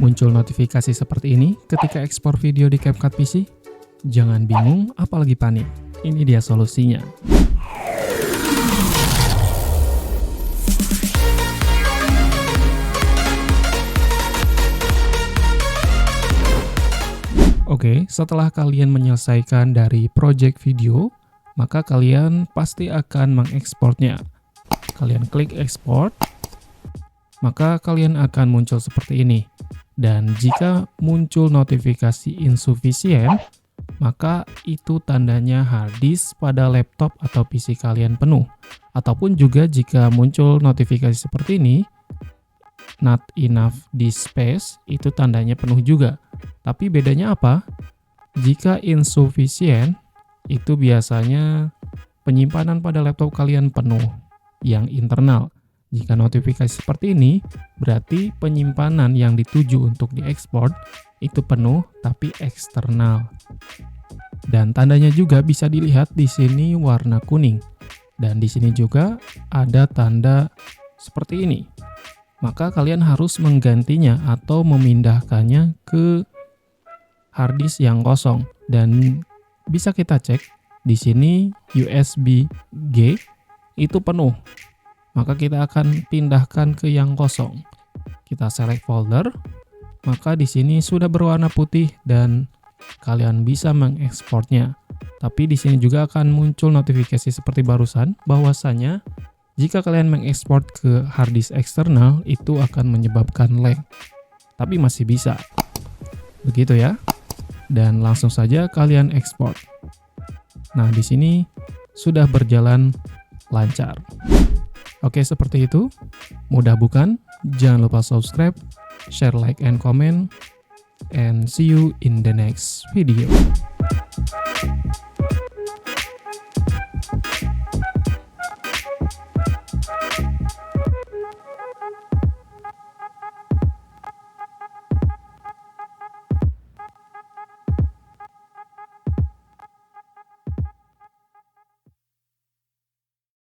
Muncul notifikasi seperti ini ketika ekspor video di CapCut PC? Jangan bingung, apalagi panik. Ini dia solusinya. Oke, setelah kalian menyelesaikan dari project video, maka kalian pasti akan mengekspornya. Kalian klik export, maka kalian akan muncul seperti ini. Dan jika muncul notifikasi insufficient, maka itu tandanya harddisk pada laptop atau PC kalian penuh. Ataupun juga jika muncul notifikasi seperti ini, not enough disk space, itu tandanya penuh juga. Tapi bedanya apa? Jika insufficient, itu biasanya penyimpanan pada laptop kalian penuh, yang internal. Jika notifikasi seperti ini, berarti penyimpanan yang dituju untuk diekspor itu penuh tapi eksternal. Dan tandanya juga bisa dilihat di sini warna kuning. Dan di sini juga ada tanda seperti ini. Maka kalian harus menggantinya atau memindahkannya ke harddisk yang kosong. Dan bisa kita cek di sini USB-G itu penuh. Maka kita akan pindahkan ke yang kosong. Kita select folder, maka di sini sudah berwarna putih dan kalian bisa mengekspornya. Tapi di sini juga akan muncul notifikasi seperti barusan, bahwasanya jika kalian mengekspor ke harddisk eksternal itu akan menyebabkan lag. Tapi masih bisa. Begitu ya. Dan langsung saja kalian ekspor. Nah, di sini sudah berjalan lancar. Oke, seperti itu. Mudah bukan? Jangan lupa subscribe, share, like, and comment. And see you in the next video.